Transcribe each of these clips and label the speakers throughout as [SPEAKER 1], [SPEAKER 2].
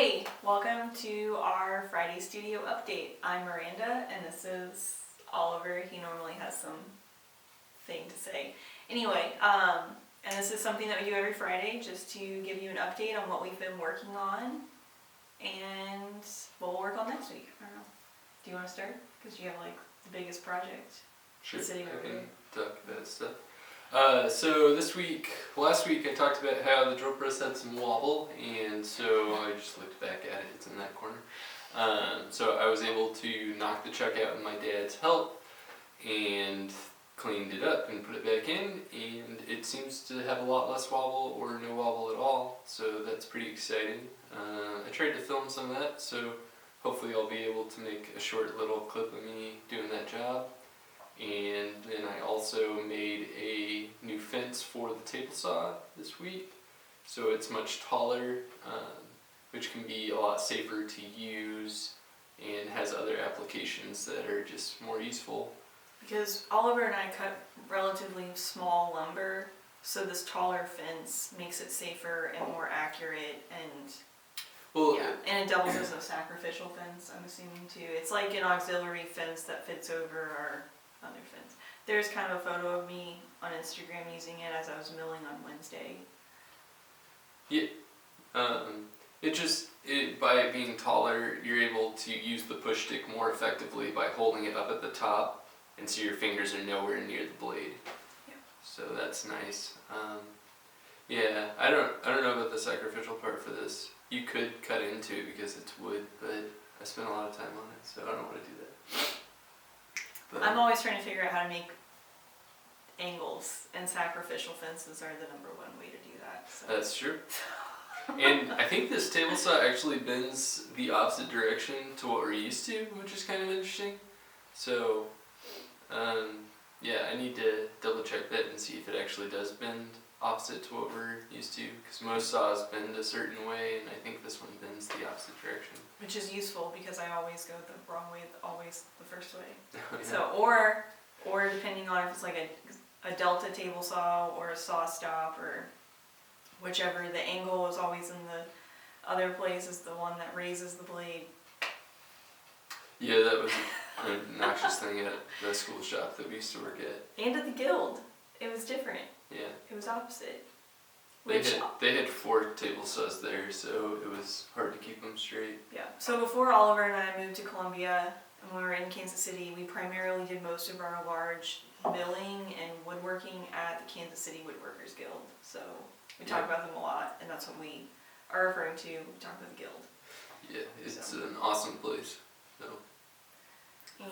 [SPEAKER 1] Hey, welcome to our Friday studio update. I'm Miranda and this is Oliver. He normally has some thing to say. Anyway, and this is something that we do every Friday just to give you an update on what we've been working on and what we'll work on next week. I don't know. Do you want to start? Because you have like the biggest project.
[SPEAKER 2] Sure,
[SPEAKER 1] sitting over
[SPEAKER 2] I can
[SPEAKER 1] here.
[SPEAKER 2] talk about stuff. So last week I talked about how the drill press had some wobble, and so I just looked back at it, it's in that corner. So I was able to knock the chuck out with my dad's help, and cleaned it up and put it back in, and it seems to have a lot less wobble or no wobble at all, so that's pretty exciting. I tried to film some of that, so hopefully I'll be able to make a short little clip of me doing that job. And then I also made a new fence for the table saw this week, so it's much taller, which can be a lot safer to use and has other applications that are just more useful.
[SPEAKER 1] Because Oliver and I cut relatively small lumber, so this taller fence makes it safer and more accurate, and and it doubles as a sacrificial fence, I'm assuming too. It's like an auxiliary fence that fits over our other fence. There's kind of a photo of me on Instagram using it as I was milling on Wednesday.
[SPEAKER 2] Yeah, by it being taller, you're able to use the push stick more effectively by holding it up at the top, and so your fingers are nowhere near the blade.
[SPEAKER 1] Yeah.
[SPEAKER 2] So that's nice. Yeah, I don't know about the sacrificial part for this. You could cut into it because it's wood, but I spent a lot of time on it, so I don't want to do that. But
[SPEAKER 1] I'm always trying to figure out how to make angles, and sacrificial fences are the #1 way to do that. So.
[SPEAKER 2] that's true. And I think this table saw actually bends the opposite direction to what we're used to, which is kind of interesting. So, yeah, I need to double check that and see if it actually does bend opposite to what we're used to, because most saws bend a certain way, and I think this one bends the opposite direction.
[SPEAKER 1] Which is useful because I always go the wrong way, always the first way.
[SPEAKER 2] Yeah.
[SPEAKER 1] So, or depending on if it's like a delta table saw or a saw stop or whichever, the angle is always in the other place is the one that raises the blade.
[SPEAKER 2] Yeah, that was an obnoxious thing at the school shop that we used to work at.
[SPEAKER 1] And at the guild, it was different.
[SPEAKER 2] Yeah.
[SPEAKER 1] It was opposite.
[SPEAKER 2] They had 4 table saws there, so it was hard to keep them straight.
[SPEAKER 1] Yeah. So before Oliver and I moved to Columbia, and when we were in Kansas City, we primarily did most of our large milling and woodworking at the Kansas City Woodworkers Guild. So we talk about them a lot, and that's what we are referring to when we talk about the guild.
[SPEAKER 2] Yeah, it's an awesome place. So.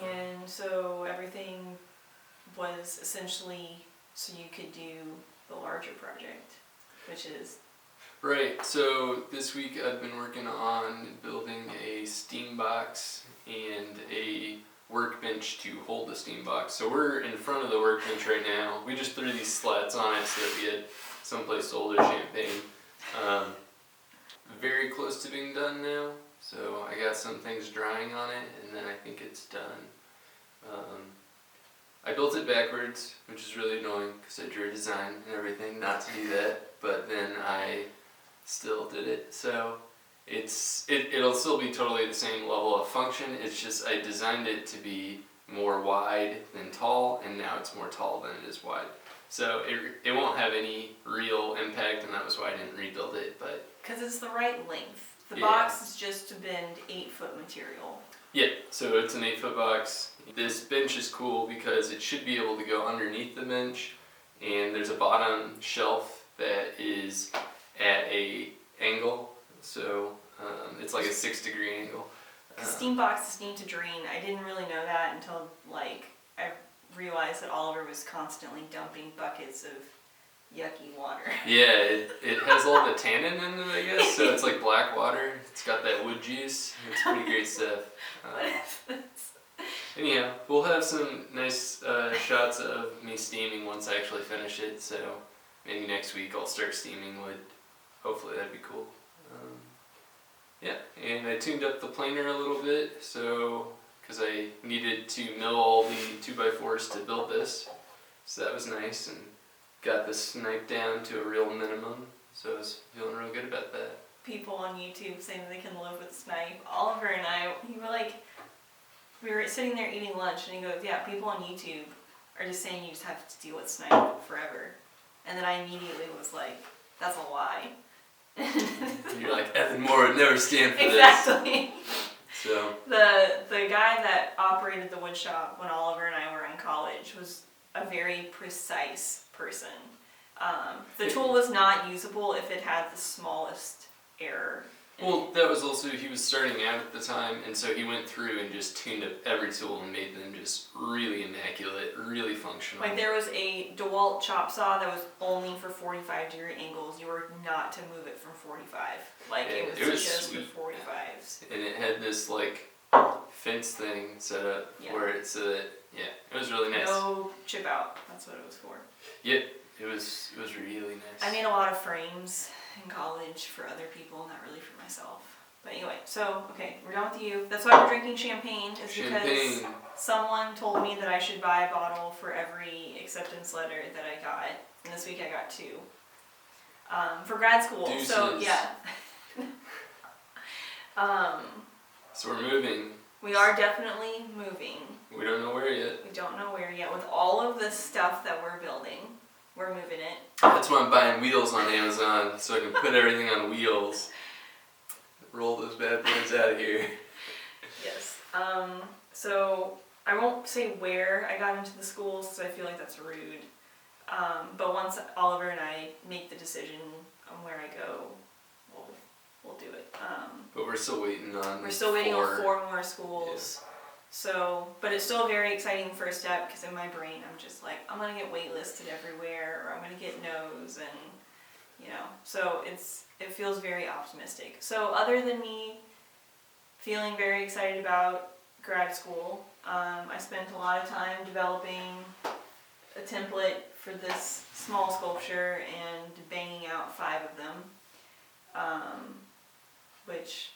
[SPEAKER 1] And so everything was essentially so you could do the larger project, which is...
[SPEAKER 2] Right, so this week I've been working on building a steam box and a workbench to hold the steam box. So we're in front of the workbench right now. We just threw these slats on it so that we had someplace to hold our champagne. Very close to being done now, so I got some things drying on it, and then I think it's done. I built it backwards, which is really annoying because I drew a design and everything not to do that, but then I still did it. So it'll still be totally the same level of function. It's just I designed it to be more wide than tall, and now it's more tall than it is wide. So it won't have any real impact, and that was why I didn't rebuild it. But
[SPEAKER 1] because it's the right length. The box is just to bend 8-foot material.
[SPEAKER 2] Yeah, so it's an 8-foot box. This bench is cool because it should be able to go underneath the bench, and there's a bottom shelf that is at a angle, so it's like a 6-degree angle.
[SPEAKER 1] Steam boxes need to drain. I didn't really know that until I realized that Oliver was constantly dumping buckets of yucky water.
[SPEAKER 2] Yeah, it has all the tannin in it, I guess, so it's like black water. It's got that wood juice. It's pretty great stuff. Anyhow, we'll have some nice shots of me steaming once I actually finish it, so maybe next week I'll start steaming wood. Hopefully that'd be cool. Yeah, and I tuned up the planer a little bit, so because I needed to mill all the 2x4s to build this, so that was nice, and got the snipe down to a real minimum, so I was feeling real good about that.
[SPEAKER 1] people on YouTube saying that they can live with snipe. Oliver and I, we were sitting there eating lunch, and he goes, "Yeah, people on YouTube are just saying you just have to deal with snipe forever." And then I immediately was like, "That's a lie."
[SPEAKER 2] You're like, Evan Moore would never stand for
[SPEAKER 1] Exactly.
[SPEAKER 2] So
[SPEAKER 1] The guy that operated the wood shop when Oliver and I were in college was a very precise person. The tool was not usable if it had the smallest error.
[SPEAKER 2] well, that was also, he was starting out at the time, and so he went through and just tuned up every tool and made them just really immaculate, really functional.
[SPEAKER 1] Like there was a DeWalt chop saw that was only for 45-degree angles. You were not to move it from 45. Like
[SPEAKER 2] Yeah,
[SPEAKER 1] it was just
[SPEAKER 2] sweet.
[SPEAKER 1] for 45s.
[SPEAKER 2] And it had this like fence thing set up where it so that it was really nice.
[SPEAKER 1] No chip out. That's what it was for.
[SPEAKER 2] Yep, it was really nice.
[SPEAKER 1] I made a lot of frames in college for other people, not really for myself. But anyway, so okay, we're done with you. That's why we're drinking champagne. Is because someone told me that I should buy a bottle for every acceptance letter that I got, and this week I got 2 for grad school.
[SPEAKER 2] Deuces.
[SPEAKER 1] So yeah.
[SPEAKER 2] So we're moving.
[SPEAKER 1] We are definitely moving.
[SPEAKER 2] We don't know where yet.
[SPEAKER 1] We don't know where yet. With all of this stuff that we're building, we're moving it.
[SPEAKER 2] That's why I'm buying wheels on Amazon, so I can put everything on wheels. Roll those bad boys out of here.
[SPEAKER 1] Yes. So I won't say where I got into the schools because I feel like that's rude. But once Oliver and I make the decision on where I go, we'll do it.
[SPEAKER 2] But we're still waiting on.
[SPEAKER 1] We're still waiting on 4 more schools. Yeah. So, but it's still a very exciting first step because in my brain I'm just like, I'm gonna get waitlisted everywhere, or I'm gonna get no's, and so it feels very optimistic. So other than me feeling very excited about grad school, I spent a lot of time developing a template for this small sculpture and banging out 5 of them, which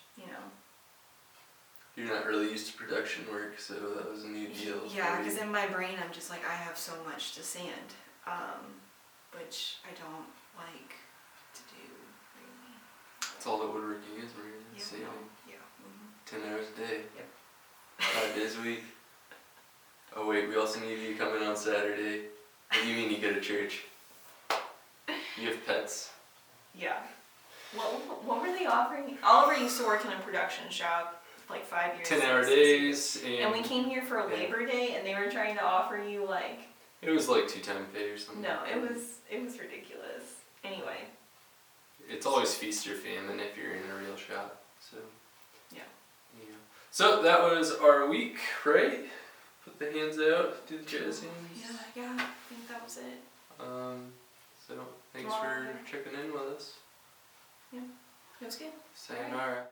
[SPEAKER 2] You're not really used to production work, so that was a new deal.
[SPEAKER 1] Yeah, because in my brain I'm just like, I have so much to sand, which I don't like to do, really.
[SPEAKER 2] That's all that woodworking is, Miranda.
[SPEAKER 1] Yeah,
[SPEAKER 2] Sanding.
[SPEAKER 1] Yeah.
[SPEAKER 2] 10 hours a day.
[SPEAKER 1] Yep.
[SPEAKER 2] 5 days a week. Oh wait, we also need you to come in on Saturday. What do you mean you go to church? You have pets.
[SPEAKER 1] Yeah. What were they offering? Oliver used to work in a production shop like 5 years.
[SPEAKER 2] 10-hour days.
[SPEAKER 1] And we came here for a Labor Day, and they were trying to offer you like.
[SPEAKER 2] It was like 2-time pay or something.
[SPEAKER 1] No, it was ridiculous. Anyway.
[SPEAKER 2] It's always feast or famine if you're in a real shop. So.
[SPEAKER 1] Yeah.
[SPEAKER 2] So that was our week, right? Put the hands out, do the jazz hands.
[SPEAKER 1] Yeah, I think that was it.
[SPEAKER 2] So thanks for checking in with us.
[SPEAKER 1] Yeah, it was good.
[SPEAKER 2] Sayonara.